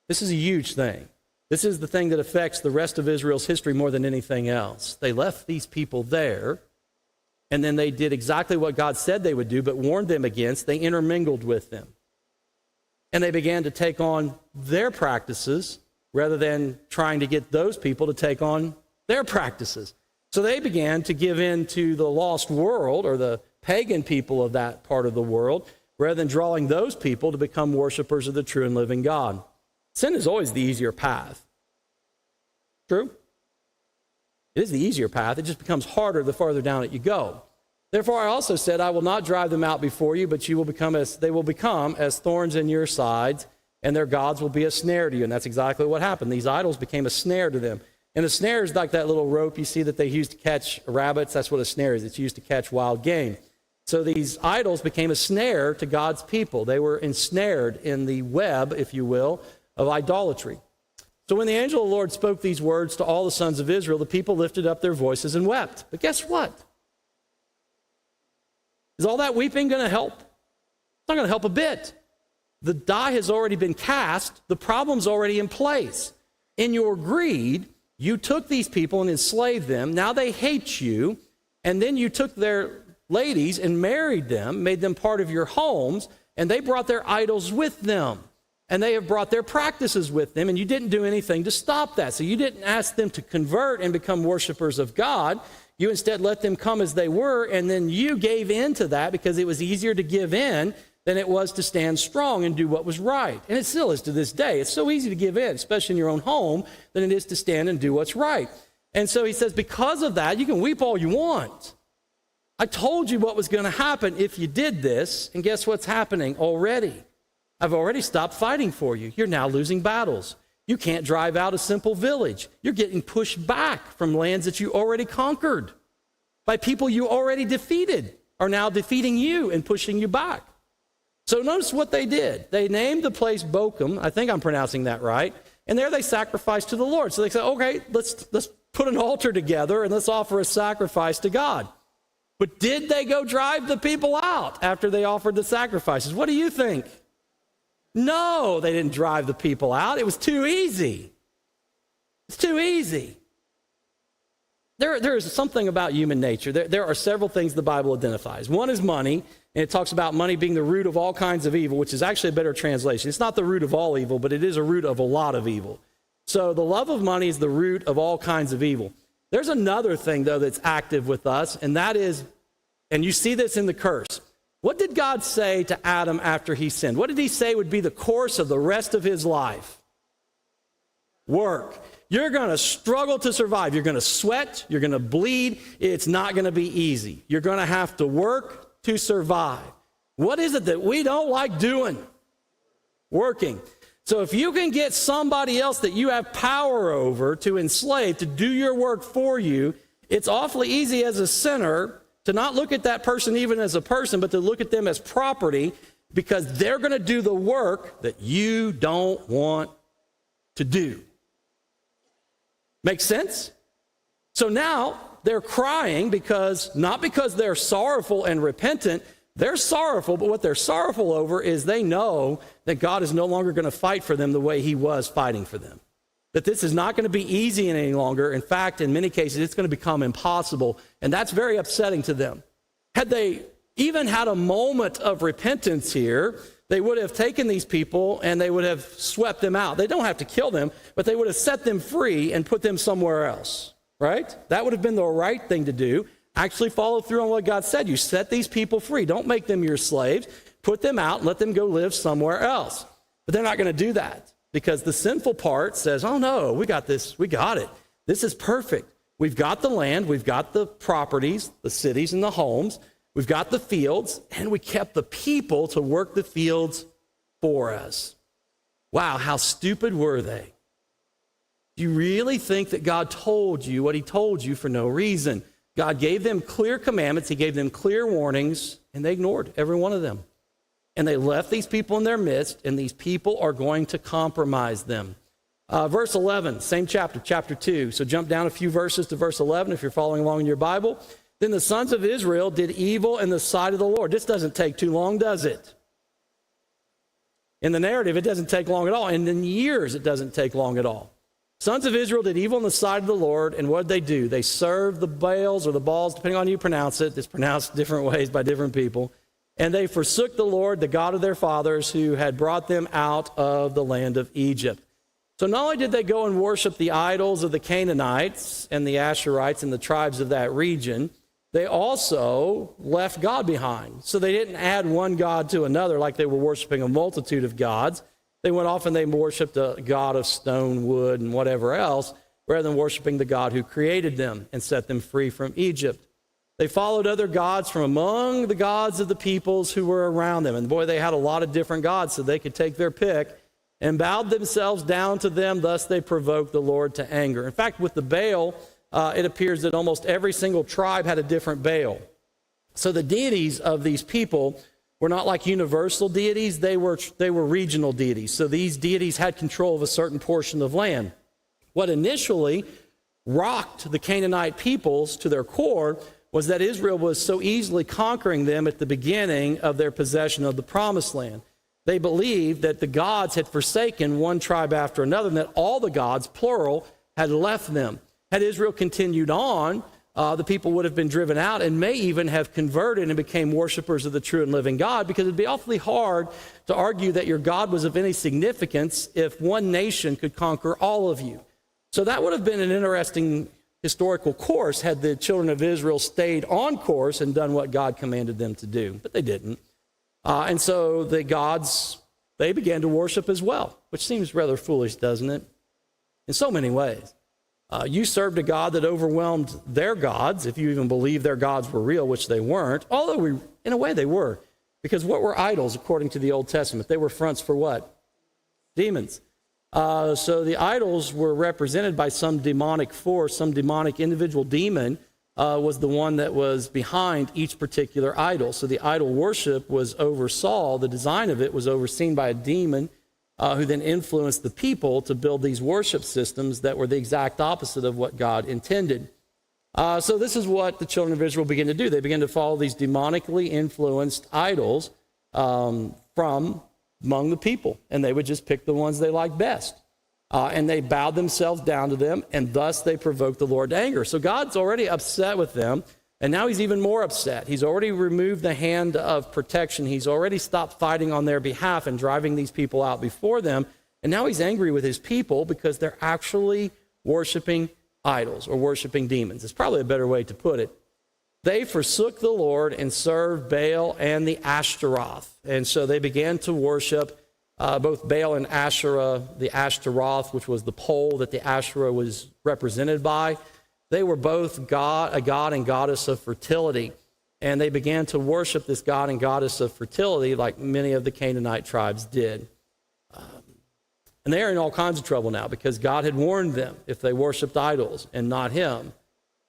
This is a huge thing. This is the thing that affects the rest of Israel's history more than anything else. They left these people there, and then they did exactly what God said they would do, but warned them against. They intermingled with them. And they began to take on their practices rather than trying to get those people to take on their practices. So they began to give in to the lost world or the pagan people of that part of the world, rather than drawing those people to become worshipers of the true and living God. Sin is always the easier path. True? It is the easier path. It just becomes harder the farther down it you go. Therefore, I also said, I will not drive them out before you, but they will become as thorns in your sides, and their gods will be a snare to you. And that's exactly what happened. These idols became a snare to them. And a snare is like that little rope you see that they used to catch rabbits. That's what a snare is. It's used to catch wild game. So these idols became a snare to God's people. They were ensnared in the web, if you will, of idolatry. So when the angel of the Lord spoke these words to all the sons of Israel, the people lifted up their voices and wept. But guess what? Is all that weeping going to help? It's not going to help a bit. The die has already been cast. The problem's already in place. In your greed, you took these people and enslaved them. Now they hate you. And then you took their ladies and married them, made them part of your homes, and they brought their idols with them. And they have brought their practices with them, and you didn't do anything to stop that. So you didn't ask them to convert and become worshipers of God. You instead let them come as they were, and then you gave in to that because it was easier to give in than it was to stand strong and do what was right. And it still is to this day. It's so easy to give in, especially in your own home, than it is to stand and do what's right. And so he says, because of that, you can weep all you want. I told you what was going to happen if you did this, and guess what's happening already? I've already stopped fighting for you. You're now losing battles. You can't drive out a simple village. You're getting pushed back from lands that you already conquered by people you already defeated are now defeating you and pushing you back. So notice what they did. They named the place Bochum. I think I'm pronouncing that right. And there they sacrificed to the Lord. So they said, okay, let's put an altar together and let's offer a sacrifice to God. But did they go drive the people out after they offered the sacrifices? What do you think? No, they didn't drive the people out. It was too easy. It's too easy. There is something about human nature. There are several things the Bible identifies. One is money, and it talks about money being the root of all kinds of evil, which is actually a better translation. It's not the root of all evil, but it is a root of a lot of evil. So the love of money is the root of all kinds of evil. There's another thing, though, that's active with us, and that is, and you see this in the curse. What did God say to Adam after he sinned? What did he say would be the course of the rest of his life? Work. You're going to struggle to survive. You're going to sweat. You're going to bleed. It's not going to be easy. You're going to have to work to survive. What is it that we don't like doing? Working. So if you can get somebody else that you have power over to enslave, to do your work for you, it's awfully easy as a sinner to not look at that person even as a person, but to look at them as property, because they're going to do the work that you don't want to do. Make sense? So now they're crying not because they're sorrowful and repentant. They're sorrowful, but what they're sorrowful over is they know that God is no longer going to fight for them the way he was fighting for them. That this is not going to be easy any longer. In fact, in many cases, it's going to become impossible, and that's very upsetting to them. Had they even had a moment of repentance here, they would have taken these people and they would have swept them out. They don't have to kill them, but they would have set them free and put them somewhere else, right? That would have been the right thing to do. Actually follow through on what God said. You set these people free. Don't make them your slaves. Put them out and let them go live somewhere else. But they're not going to do that because the sinful part says, oh no, we got this. We got it. This is perfect. We've got the land. We've got the properties, the cities and the homes. We've got the fields, and we kept the people to work the fields for us. Wow, how stupid were they? Do you really think that God told you what he told you for no reason? God gave them clear commandments. He gave them clear warnings, and they ignored every one of them. And they left these people in their midst, and these people are going to compromise them. Verse 11, same chapter, chapter 2. So jump down a few verses to verse 11 if you're following along in your Bible. Then the sons of Israel did evil in the sight of the Lord. This doesn't take too long, does it? In the narrative, it doesn't take long at all. And in years, it doesn't take long at all. Sons of Israel did evil in the sight of the Lord, and what did they do? They served the Baals or the Baals, depending on how you pronounce it. It's pronounced different ways by different people. And they forsook the Lord, the God of their fathers, who had brought them out of the land of Egypt. So not only did they go and worship the idols of the Canaanites and the Asherites and the tribes of that region, they also left God behind. So they didn't add one god to another like they were worshiping a multitude of gods. They went off and they worshiped a god of stone, wood, and whatever else, rather than worshiping the God who created them and set them free from Egypt. They followed other gods from among the gods of the peoples who were around them. And boy, they had a lot of different gods, so they could take their pick, and bowed themselves down to them. Thus they provoked the Lord to anger. In fact, with the Baal, it appears that almost every single tribe had a different Baal. So the deities of these people were not like universal deities. They were regional deities. So these deities had control of a certain portion of land. What initially rocked the Canaanite peoples to their core was that Israel was so easily conquering them at the beginning of their possession of the promised land. They believed that the gods had forsaken one tribe after another, and that all the gods, plural, had left them. Had Israel continued on, the people would have been driven out and may even have converted and became worshipers of the true and living God, because it'd be awfully hard to argue that your God was of any significance if one nation could conquer all of you. So that would have been an interesting historical course had the children of Israel stayed on course and done what God commanded them to do, but they didn't. And so the gods, they began to worship as well, which seems rather foolish, doesn't it? In so many ways. You served a God that overwhelmed their gods, if you even believe their gods were real, which they weren't, although in a way they were. Because what were idols according to the Old Testament? They were fronts for what? Demons. So the idols were represented by some demonic force, some demonic individual demon was the one that was behind each particular idol. So the idol worship was oversaw, the design of it was overseen by a demon who then influenced the people to build these worship systems that were the exact opposite of what God intended. So this is what the children of Israel began to do. They began to follow these demonically influenced idols from among the people, and they would just pick the ones they liked best. And they bowed themselves down to them, and thus they provoked the Lord to anger. So God's already upset with them, and now he's even more upset. He's already removed the hand of protection. He's already stopped fighting on their behalf and driving these people out before them. And now he's angry with his people because they're actually worshiping idols or worshiping demons. It's probably a better way to put it. They forsook the Lord and served Baal and the Ashtaroth. And so they began to worship both Baal and Asherah, the Ashtaroth, which was the pole that the Asherah was represented by. They were both a god and goddess of fertility. And they began to worship this god and goddess of fertility like many of the Canaanite tribes did. And they are in all kinds of trouble now because God had warned them if they worshiped idols and not him,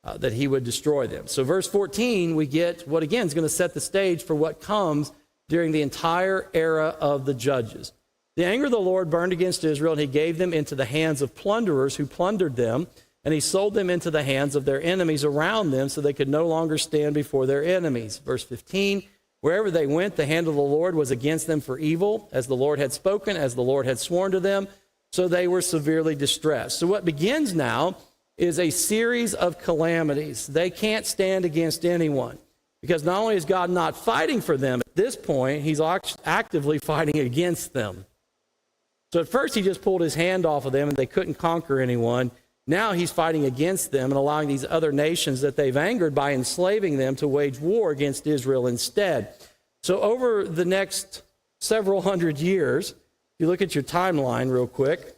that he would destroy them. So verse 14, we get what again is going to set the stage for what comes during the entire era of the judges. The anger of the Lord burned against Israel, and he gave them into the hands of plunderers who plundered them, and he sold them into the hands of their enemies around them so they could no longer stand before their enemies. Verse 15, wherever they went, the hand of the Lord was against them for evil, as the Lord had spoken, as the Lord had sworn to them, so they were severely distressed. So what begins now is a series of calamities. They can't stand against anyone because not only is God not fighting for them at this point, he's actively fighting against them. So at first he just pulled his hand off of them and they couldn't conquer anyone. Now he's fighting against them and allowing these other nations that they've angered by enslaving them to wage war against Israel instead. So over the next several hundred years, if you look at your timeline real quick,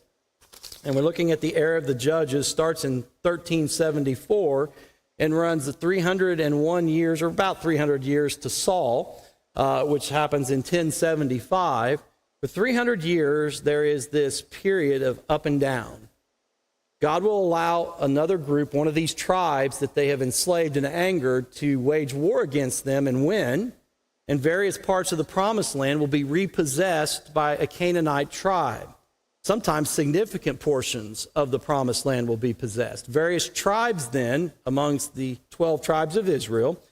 and we're looking at the era of the judges, starts in 1374 and runs the 301 years, or about 300 years to Saul, which happens in 1075. For 300 years, there is this period of up and down. God will allow another group, one of these tribes that they have enslaved and angered, to wage war against them and win, and various parts of the promised land will be repossessed by a Canaanite tribe. Sometimes significant portions of the promised land will be possessed. Various tribes then, amongst the 12 tribes of Israel,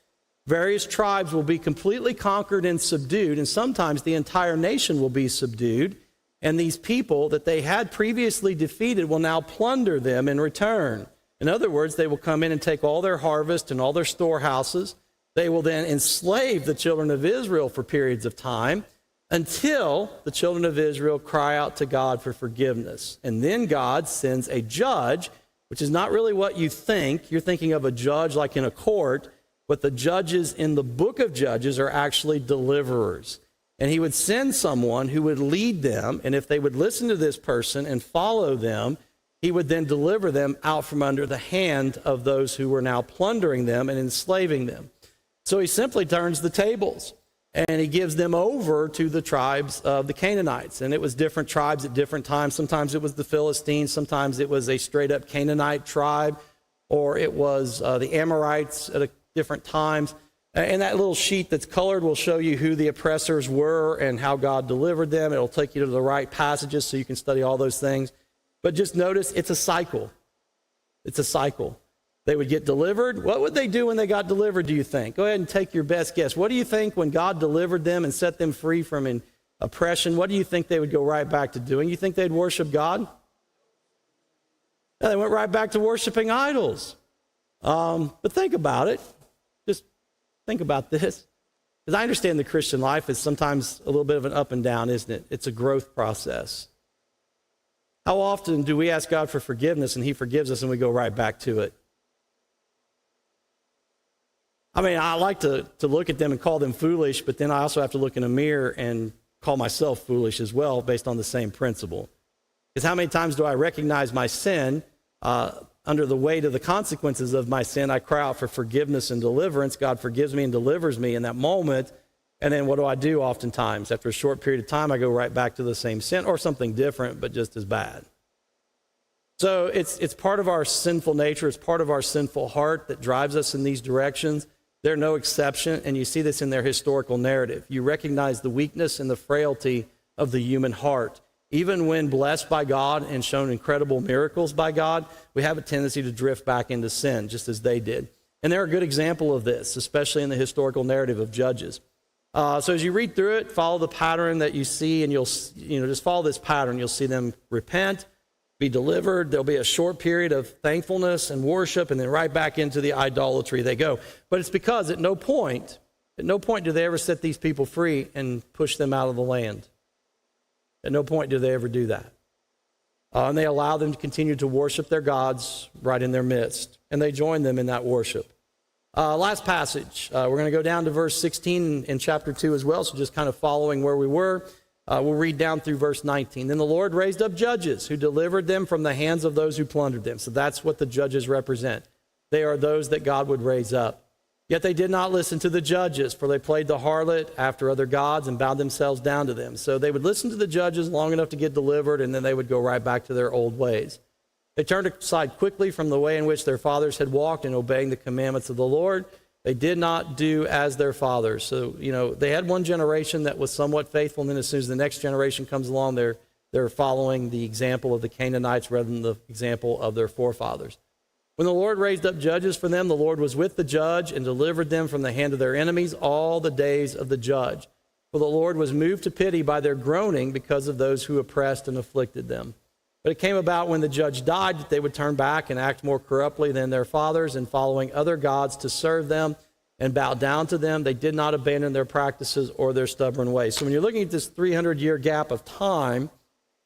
various tribes will be completely conquered and subdued, and sometimes the entire nation will be subdued, and these people that they had previously defeated will now plunder them in return. In other words, they will come in and take all their harvest and all their storehouses. They will then enslave the children of Israel for periods of time, until the children of Israel cry out to God for forgiveness. And then God sends a judge, which is not really what you think. You're thinking of a judge like in a court, but the judges in the book of Judges are actually deliverers. And he would send someone who would lead them, and if they would listen to this person and follow them, he would then deliver them out from under the hand of those who were now plundering them and enslaving them. So he simply turns the tables. And he gives them over to the tribes of the Canaanites. And it was different tribes at different times. Sometimes it was the Philistines. Sometimes it was a straight-up Canaanite tribe. Or it was the Amorites at different times. And that little sheet that's colored will show you who the oppressors were and how God delivered them. It'll take you to the right passages so you can study all those things. But just notice it's a cycle. It's a cycle. They would get delivered. What would they do when they got delivered, do you think? Go ahead and take your best guess. What do you think when God delivered them and set them free from oppression? What do you think they would go right back to doing? You think they'd worship God? No, they went right back to worshiping idols. But think about it. Just think about this. Because I understand the Christian life is sometimes a little bit of an up and down, isn't it? It's a growth process. How often do we ask God for forgiveness and he forgives us and we go right back to it? I mean, I like to look at them and call them foolish, but then I also have to look in a mirror and call myself foolish as well based on the same principle. Because how many times do I recognize my sin under the weight of the consequences of my sin? I cry out for forgiveness and deliverance. God forgives me and delivers me in that moment. And then what do I do oftentimes? After a short period of time, I go right back to the same sin or something different, but just as bad. So it's part of our sinful nature. It's part of our sinful heart that drives us in these directions. They're no exception, and you see this in their historical narrative. You recognize the weakness and the frailty of the human heart. Even when blessed by God and shown incredible miracles by God, we have a tendency to drift back into sin, just as they did. And they're a good example of this, especially in the historical narrative of Judges. So as you read through it, follow the pattern that you see, and you'll just follow this pattern. You'll see them repent, be delivered. There'll be a short period of thankfulness and worship, and then right back into the idolatry they go. But it's because at no point do they ever set these people free and push them out of the land. At no point do they ever do that. And they allow them to continue to worship their gods right in their midst, and they join them in that worship. Last passage, we're going to go down to verse 16 in chapter 2 as well, so just kind of following where we were. We'll read down through verse 19. Then the Lord raised up judges who delivered them from the hands of those who plundered them. So that's what the judges represent. They are those that God would raise up. Yet they did not listen to the judges, for they played the harlot after other gods and bowed themselves down to them. So they would listen to the judges long enough to get delivered, and then they would go right back to their old ways. They turned aside quickly from the way in which their fathers had walked in obeying the commandments of the Lord. They did not do as their fathers. So, they had one generation that was somewhat faithful, and then as soon as the next generation comes along, they're following the example of the Canaanites rather than the example of their forefathers. When the Lord raised up judges for them, the Lord was with the judge and delivered them from the hand of their enemies all the days of the judge. For the Lord was moved to pity by their groaning because of those who oppressed and afflicted them. But it came about when the judge died that they would turn back and act more corruptly than their fathers in following other gods to serve them and bow down to them. They did not abandon their practices or their stubborn ways. So when you're looking at this 300-year gap of time,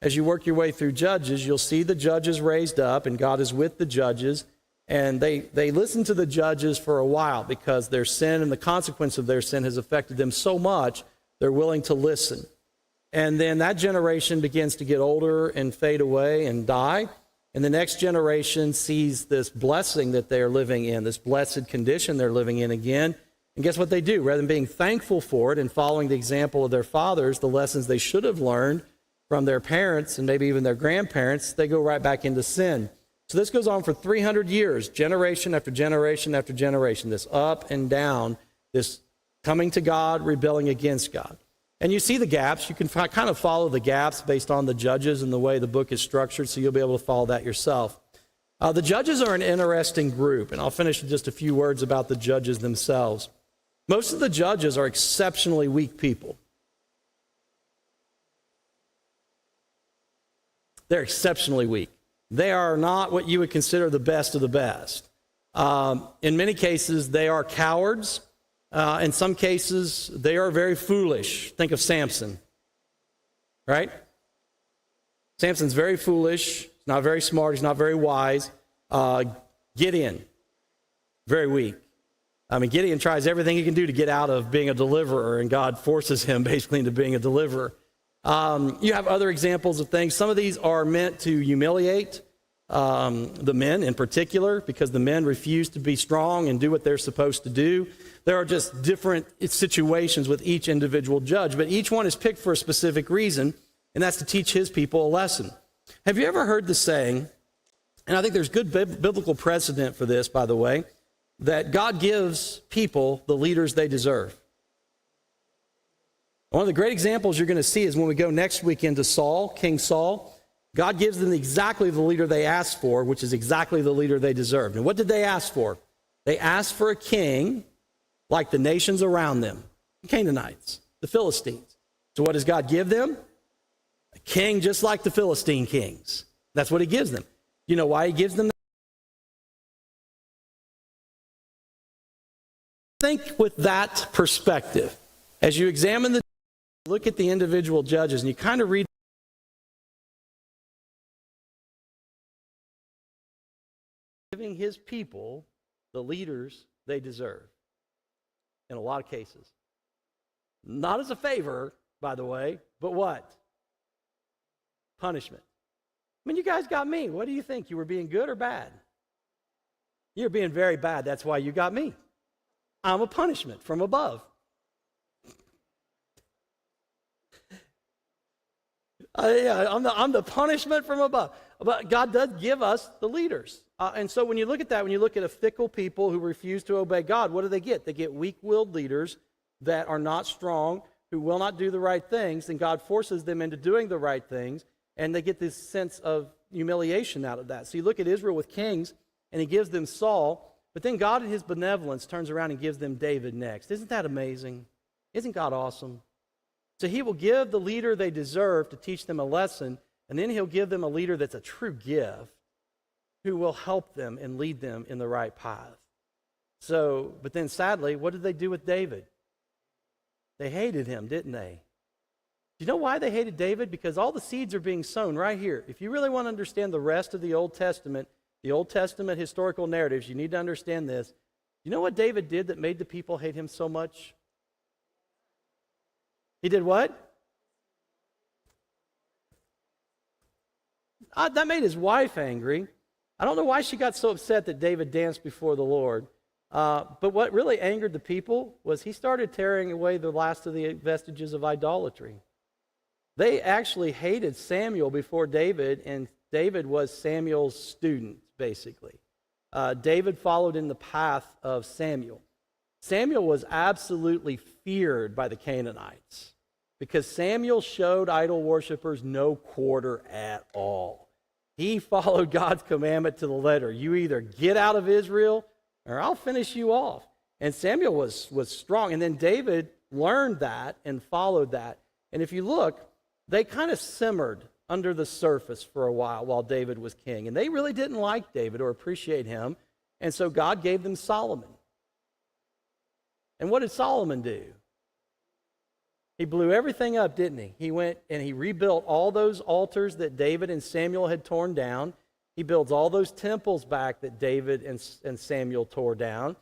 as you work your way through Judges, you'll see the judges raised up, and God is with the judges. And they listen to the judges for a while because their sin and the consequence of their sin has affected them so much, they're willing to listen. And then that generation begins to get older and fade away and die. And the next generation sees this blessing that they're living in, this blessed condition they're living in again. And guess what they do? Rather than being thankful for it and following the example of their fathers, the lessons they should have learned from their parents and maybe even their grandparents, they go right back into sin. So this goes on for 300 years, generation after generation after generation, this up and down, this coming to God, rebelling against God. And you see the gaps. You can kind of follow the gaps based on the judges and the way the book is structured, so you'll be able to follow that yourself. The judges are an interesting group, and I'll finish with just a few words about the judges themselves. Most of the judges are exceptionally weak people. They're exceptionally weak. They are not what you would consider the best of the best. In many cases, they are cowards. In some cases, they are very foolish. Think of Samson, right? Samson's very foolish. He's not very smart. He's not very wise. Gideon, very weak. I mean, Gideon tries everything he can do to get out of being a deliverer, and God forces him basically into being a deliverer. You have other examples of things. Some of these are meant to humiliate the men in particular, because the men refuse to be strong and do what they're supposed to do. There are just different situations with each individual judge, but each one is picked for a specific reason, and that's to teach his people a lesson. Have you ever heard the saying, and I think there's good biblical precedent for this, by the way, that God gives people the leaders they deserve? One of the great examples you're going to see is when we go next week into Saul, King Saul. God gives them exactly the leader they asked for, which is exactly the leader they deserved. And what did they ask for? They asked for a king like the nations around them, the Canaanites, the Philistines. So what does God give them? A king just like the Philistine kings. That's what he gives them. You know why he gives them that? Think with that perspective. As you examine look at the individual judges, and you kind of read giving his people the leaders they deserve in a lot of cases. Not as a favor, by the way, but what? Punishment. I mean, you guys got me. What do you think? You were being good or bad? You're being very bad. That's why you got me. I'm a punishment from above. I'm the punishment from above. But God does give us the leaders. And so when you look at that, when you look at a fickle people who refuse to obey God, what do they get? They get weak-willed leaders that are not strong, who will not do the right things, and God forces them into doing the right things, and they get this sense of humiliation out of that. So you look at Israel with kings, and he gives them Saul, but then God in his benevolence turns around and gives them David next. Isn't that amazing? Isn't God awesome? So he will give the leader they deserve to teach them a lesson, and then he'll give them a leader that's a true gift who will help them and lead them in the right path. So, but then sadly, what did they do with David? They hated him, didn't they? Do you know why they hated David? Because all the seeds are being sown right here. If you really want to understand the rest of the Old Testament historical narratives, you need to understand this. You know what David did that made the people hate him so much? He did what? That made his wife angry. I don't know why she got so upset that David danced before the Lord. But what really angered the people was he started tearing away the last of the vestiges of idolatry. They actually hated Samuel before David, and David was Samuel's student, basically. David followed in the path of Samuel. Samuel was absolutely feared by the Canaanites because Samuel showed idol worshipers no quarter at all. He followed God's commandment to the letter. You either get out of Israel or I'll finish you off. And Samuel was strong. And then David learned that and followed that. And if you look, they kind of simmered under the surface for a while David was king. And they really didn't like David or appreciate him. And so God gave them Solomon. And what did Solomon do? He blew everything up, didn't he? He went and he rebuilt all those altars that David and Samuel had torn down. He builds all those temples back that David and Samuel tore down.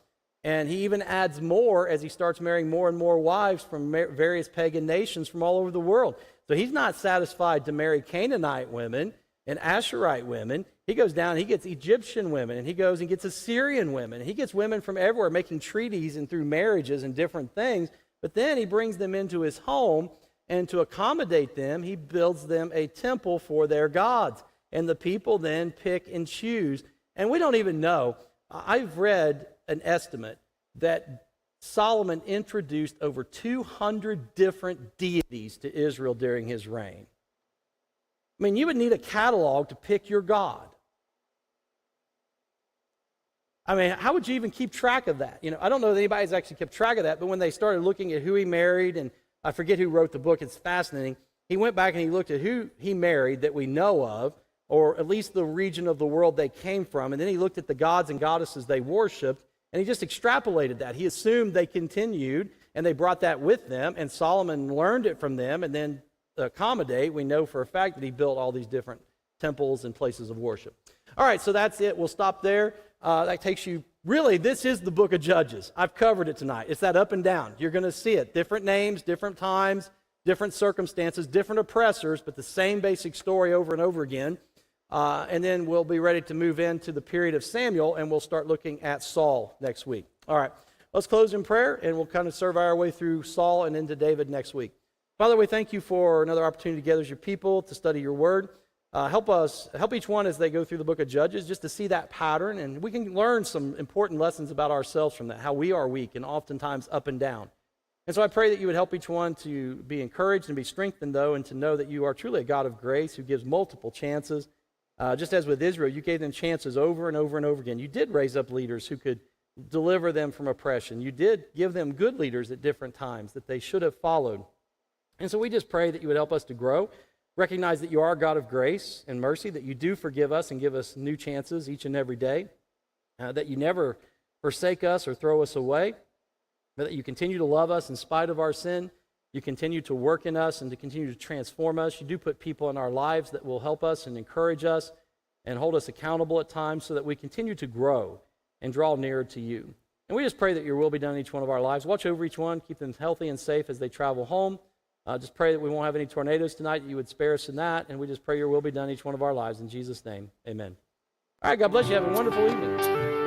And he even adds more as he starts marrying more and more wives from various pagan nations from all over the world. So he's not satisfied to marry Canaanite women and Asherite women. He goes down, he gets Egyptian women, and he goes and gets Assyrian women. He gets women from everywhere making treaties and through marriages and different things. But then he brings them into his home, and to accommodate them, he builds them a temple for their gods. And the people then pick and choose. And we don't even know. I've read an estimate that Solomon introduced over 200 different deities to Israel during his reign. I mean, you would need a catalog to pick your god. I mean, how would you even keep track of that? You know, I don't know that anybody's actually kept track of that, but when they started looking at who he married, and I forget who wrote the book, it's fascinating. He went back and he looked at who he married that we know of, or at least the region of the world they came from, and then he looked at the gods and goddesses they worshipped, and he just extrapolated that. He assumed they continued, and they brought that with them, and Solomon learned it from them, and then to accommodate, we know for a fact that he built all these different temples and places of worship. All right, so that's it. We'll stop there. That takes you, really, this is the book of Judges. I've covered it tonight. It's that up and down. You're going to see it. Different names, different times, different circumstances, different oppressors, but the same basic story over and over again. And then we'll be ready to move into the period of Samuel, and we'll start looking at Saul next week. All right, let's close in prayer, and we'll kind of survey our way through Saul and into David next week. Father, we thank you for another opportunity together as your people to study your word. Help each one as they go through the book of Judges just to see that pattern, and we can learn some important lessons about ourselves from that, how we are weak and oftentimes up and down. And so I pray that you would help each one to be encouraged and be strengthened, though, and to know that you are truly a God of grace who gives multiple chances. Just as with Israel, you gave them chances over and over and over again. You did raise up leaders who could deliver them from oppression. You did give them good leaders at different times that they should have followed. And so we just pray that you would help us to grow, recognize that you are a God of grace and mercy, that you do forgive us and give us new chances each and every day, that you never forsake us or throw us away. but that you continue to love us in spite of our sin. You continue to work in us and to continue to transform us. You do put people in our lives that will help us and encourage us and hold us accountable at times so that we continue to grow and draw nearer to you. And we just pray that your will be done in each one of our lives. Watch over each one. Keep them healthy and safe as they travel home. Just pray that we won't have any tornadoes tonight, that you would spare us in that. And we just pray your will be done in each one of our lives. In Jesus' name, amen. All right, God bless you. Have a wonderful evening.